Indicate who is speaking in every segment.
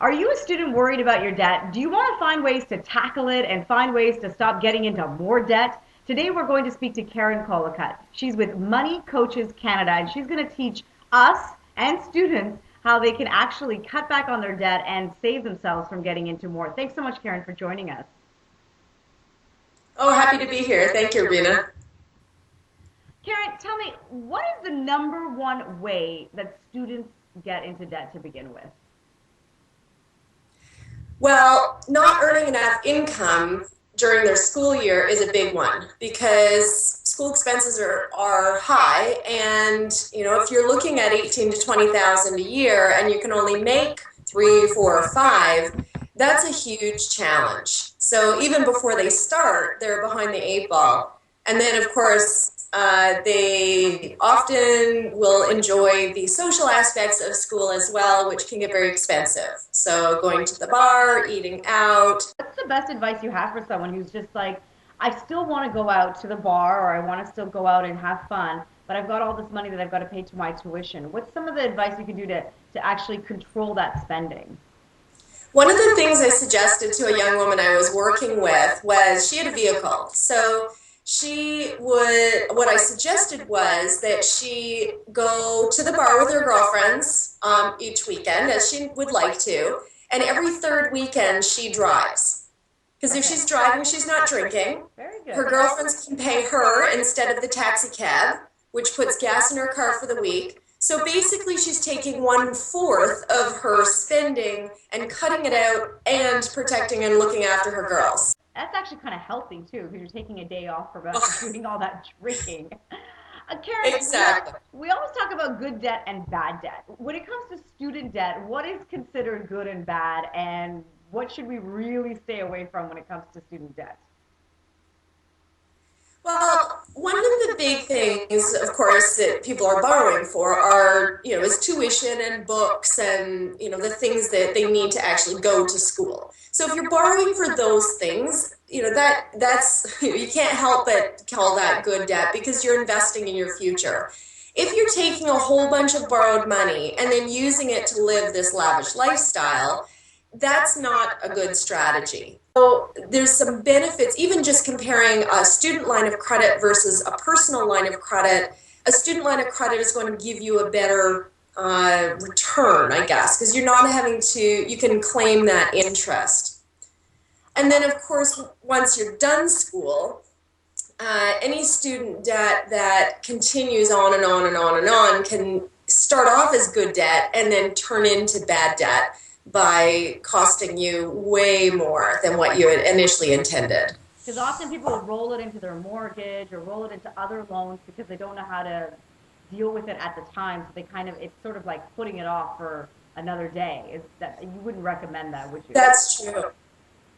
Speaker 1: Are you a student worried about your debt? Do you want to find ways to tackle it and find ways to stop getting into more debt? Today we're going to speak to Karen Collacutt. She's with Money Coaches Canada, and she's going to teach us and students how they can actually cut back on their debt and save themselves from getting into more. Thanks so much, Karen, for joining us.
Speaker 2: Oh, happy to be here. Thank you, Rena.
Speaker 1: Karen, tell me, what is the number one way that students get into debt to begin with?
Speaker 2: Well, not earning enough income during their school year is a big one because school expenses are high, and if you're looking at 18 to 20,000 a year and you can only make 3, 4, or 5, that's a huge challenge. So even before they start, they're behind the 8 ball. And then, of course, they often will enjoy the social aspects of school as well, which can get very expensive. So going to the bar, eating out.
Speaker 1: What's the best advice you have for someone who's just like, I still want to go out to the bar or I want to still go out and have fun, but I've got all this money that I've got to pay to my tuition. What's some of the advice you can do to actually control that spending?
Speaker 2: One of the things I suggested to a young woman I was working with was she had a vehicle. So what I suggested was that she go to the bar with her girlfriends each weekend, as she would like to, and every third weekend she drives. Because if she's driving, she's not drinking.
Speaker 1: Very good.
Speaker 2: Her girlfriends can pay her instead of the taxi cab, which puts gas in her car for the week. So basically, she's taking 1/4 of her spending and cutting it out and protecting and looking after her girls.
Speaker 1: That's actually kind of healthy too, because you're taking a day off from doing all that drinking. Karen,
Speaker 2: Exactly.
Speaker 1: we always talk about good debt and bad debt. When it comes to student debt, what is considered good and bad, and what should we really stay away from when it comes to student debt?
Speaker 2: Well, one of the big things, of course, that people are borrowing for are, is tuition and books and, the things that they need to actually go to school. So if you're borrowing for those things, that's you can't help but call that good debt because you're investing in your future. If you're taking a whole bunch of borrowed money and then using it to live this lavish lifestyle, that's not a good strategy. So there's some benefits, even just comparing a student line of credit versus a personal line of credit. A student line of credit is going to give you a better return, I guess, because you're not having to, you can claim that interest. And then, of course, once you're done school, any student debt that continues on and on and on and on can start off as good debt and then turn into bad debt by costing you way more than what you had initially intended.
Speaker 1: Because often people will roll it into their mortgage or roll it into other loans because they don't know how to deal with it at the time. So it's sort of like putting it off for another day. Is that you wouldn't recommend that, would you?
Speaker 2: That's true.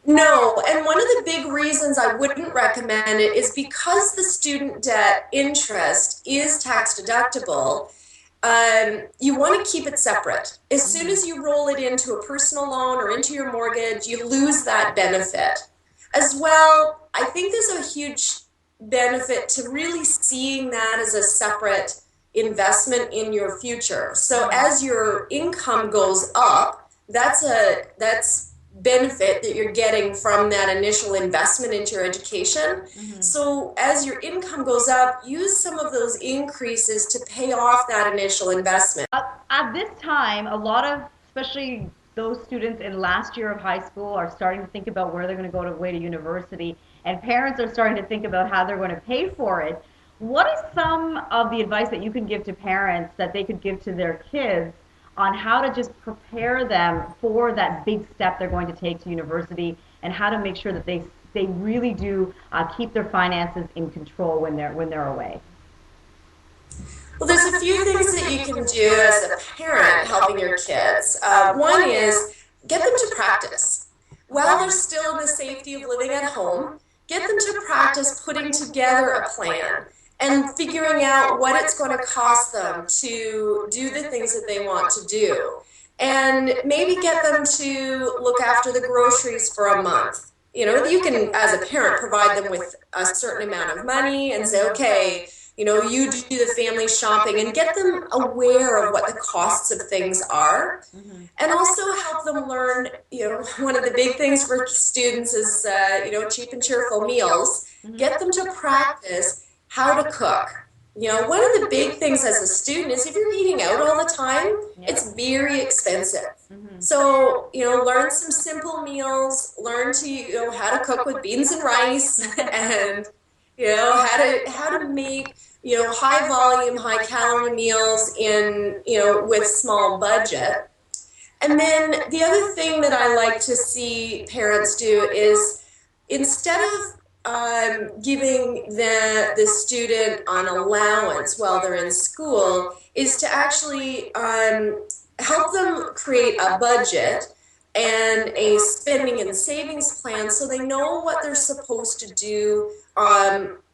Speaker 2: No, and one of the big reasons I wouldn't recommend it is because the student debt interest is tax deductible. You want to keep it separate. As soon as you roll it into a personal loan or into your mortgage, you lose that benefit. As well, I think there's a huge benefit to really seeing that as a separate investment in your future. So as your income goes up, that's benefit that you're getting from that initial investment into your education. Mm-hmm. So as your income goes up, use some of those increases to pay off that initial investment.
Speaker 1: At this time, a lot of, especially those students in last year of high school, are starting to think about where they're going to go away to university, and parents are starting to think about how they're going to pay for it. What is some of the advice that you can give to parents that they could give to their kids on how to just prepare them for that big step they're going to take to university, and how to make sure that they really do keep their finances in control when they're away?
Speaker 2: Well, there's a few things that you can do as a parent helping your kids. One is get them to practice. While they're still in the safety of living at home, get them to practice putting together a plan and figuring out what it's going to cost them to do the things that they want to do. And maybe get them to look after the groceries for a month. You can, as a parent, provide them with a certain amount of money and say, okay, you do the family shopping, and get them aware of what the costs of things are. Mm-hmm. And also help them learn, one of the big things for students is, cheap and cheerful meals.
Speaker 1: Mm-hmm.
Speaker 2: Get them to practice how to cook. One of the big things as a student is if you're eating out all the time,
Speaker 1: Yep.
Speaker 2: it's very expensive.
Speaker 1: Mm-hmm.
Speaker 2: So, learn some simple meals, learn to, how to cook with beans and rice and, how to make, high volume, high calorie meals in, with small budget. And then the other thing that I like to see parents do is instead of giving the student an allowance while they're in school, is to actually help them create a budget and a spending and savings plan so they know what they're supposed to do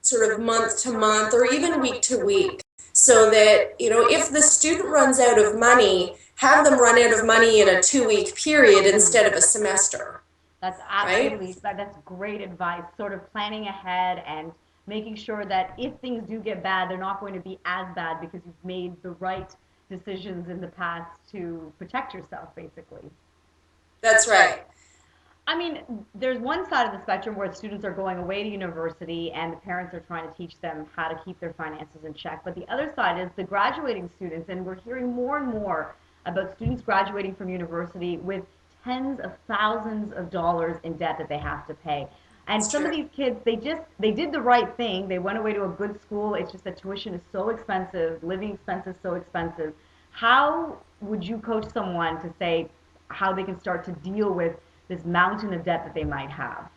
Speaker 2: sort of month to month or even week to week. So that, if the student runs out of money, have them run out of money in a 2-week period instead of a semester.
Speaker 1: That's absolutely,
Speaker 2: right?
Speaker 1: that's great advice. Sort of planning ahead and making sure that if things do get bad, they're not going to be as bad because you've made the right decisions in the past to protect yourself, basically.
Speaker 2: That's right.
Speaker 1: I mean, there's one side of the spectrum where students are going away to university and the parents are trying to teach them how to keep their finances in check. But the other side is the graduating students, and we're hearing more and more about students graduating from university with tens of thousands of dollars in debt that they have to pay. And
Speaker 2: It's
Speaker 1: some of
Speaker 2: true.
Speaker 1: these kids, they did the right thing. They went away to a good school. It's just that tuition is so expensive, living expenses so expensive. How would you coach someone to say how they can start to deal with this mountain of debt that they might have?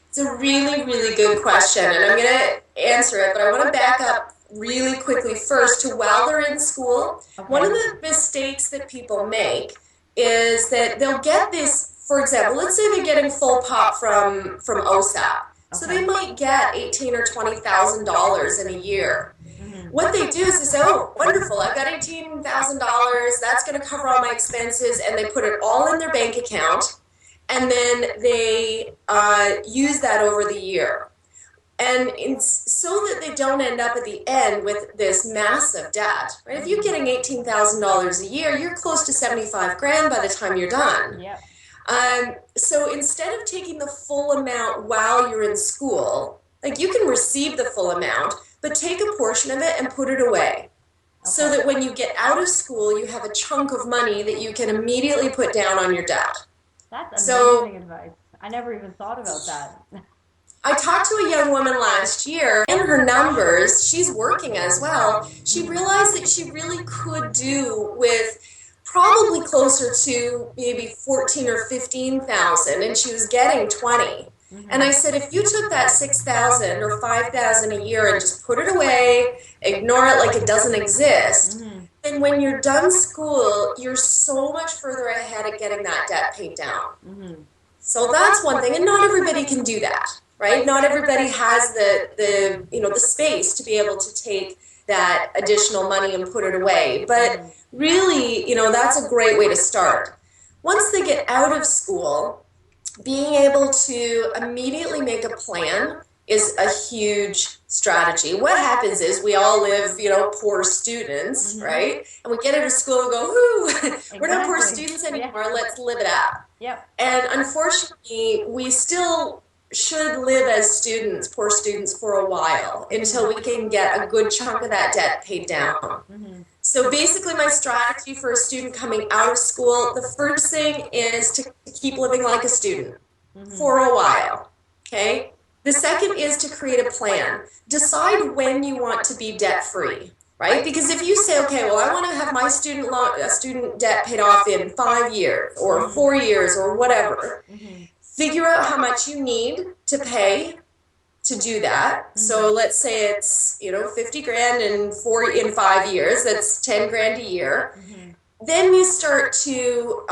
Speaker 2: It's a really, really good question, and I'm going to answer it, but I want to back up really quickly first to while they're in school. One of
Speaker 1: Okay.
Speaker 2: the mistakes that people make is that they'll get this, for example, let's say they're getting full pop from OSAP. So they
Speaker 1: Okay.
Speaker 2: might get $18,000 or $20,000 in a year.
Speaker 1: Hmm.
Speaker 2: What they do is they say, oh, wonderful, I've got $18,000, that's going to cover all my expenses, and they put it all in their bank account, and then they use that over the year. And so that they don't end up at the end with this massive debt, right? If you're getting $18,000 a year, you're close to 75 grand by the time you're done.
Speaker 1: Yep.
Speaker 2: So instead of taking the full amount while you're in school, like you can receive the full amount, but take a portion of it and put it away. So
Speaker 1: Okay.
Speaker 2: that when you get out of school, you have a chunk of money that you can immediately put down on your debt.
Speaker 1: That's
Speaker 2: So
Speaker 1: amazing advice. I never even thought about that.
Speaker 2: I talked to a young woman last year, and her numbers, she's working as well. She realized that she really could do with probably closer to maybe 14 or 15,000, and she was getting 20. And I
Speaker 1: Hmm.
Speaker 2: said, if you took that 6,000 or 5,000 a year and just put it away, ignore it like it doesn't exist,
Speaker 1: Hmm.
Speaker 2: then when you're done school, you're so much further ahead at getting that debt paid down.
Speaker 1: Hmm.
Speaker 2: So that's one thing, and not everybody can do that, right? Not everybody has the space to be able to take that additional money and put it away. But really, that's a great way to start. Once they get out of school, being able to immediately make a plan is a huge strategy. What happens is we all live, poor students,
Speaker 1: Hmm.
Speaker 2: right? And we get out of school and go, whoo, we're not poor
Speaker 1: Exactly.
Speaker 2: students
Speaker 1: Yeah.
Speaker 2: anymore, let's live it up.
Speaker 1: Yep.
Speaker 2: And unfortunately, we still should live as students, poor students, for a while until we can get a good chunk of that debt paid down.
Speaker 1: Hmm.
Speaker 2: So basically, my strategy for a student coming out of school, the first thing is to keep living like a student for a while, okay? The second is to create a plan. Decide when you want to be debt-free, right? Because if you say, okay, well, I want to have my student debt paid off in 5 years or 4 years or whatever,
Speaker 1: Hmm.
Speaker 2: figure out how much you need to pay to do that. So let's say it's 50 grand in 5 years. That's 10 grand a year.
Speaker 1: Hmm.
Speaker 2: Then you start to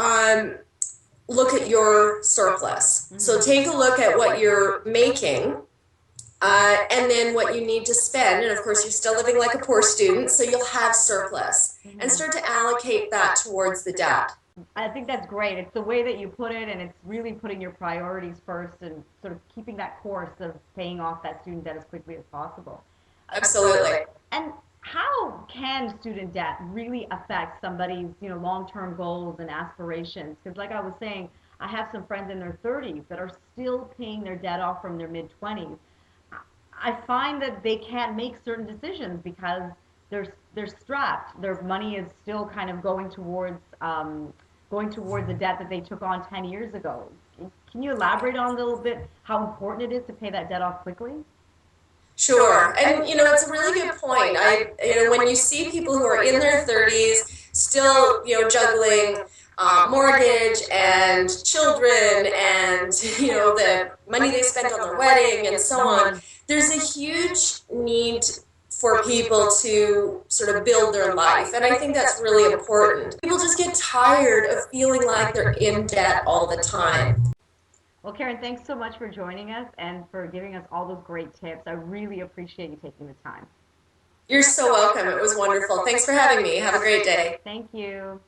Speaker 2: look at your surplus. So take a look at what you're making. And then what you need to spend, and of course you're still living like a poor student, so you'll have surplus, and start to allocate that towards the debt.
Speaker 1: I think that's great. It's the way that you put it, and it's really putting your priorities first and sort of keeping that course of paying off that student debt as quickly as possible.
Speaker 2: Absolutely.
Speaker 1: And how can student debt really affect somebody's, long-term goals and aspirations? Because like I was saying, I have some friends in their 30s that are still paying their debt off from their mid 20s. I find that they can't make certain decisions because they're strapped. Their money is still kind of going towards the debt that they took on 10 years ago. Can you elaborate on a little bit how important it is to pay that debt off quickly?
Speaker 2: Sure. And, it's a really good point. When you see people who are in their 30s still, juggling mortgage and children and, the money they spent on their wedding and so on, there's a huge need for people to sort of build their life. And I think that's really important. People just get tired of feeling like they're in debt all the time.
Speaker 1: Well, Karen, thanks so much for joining us and for giving us all those great tips. I really appreciate you taking the time.
Speaker 2: You're so welcome. It was wonderful. Thanks for having me. Have a great day.
Speaker 1: Thank you.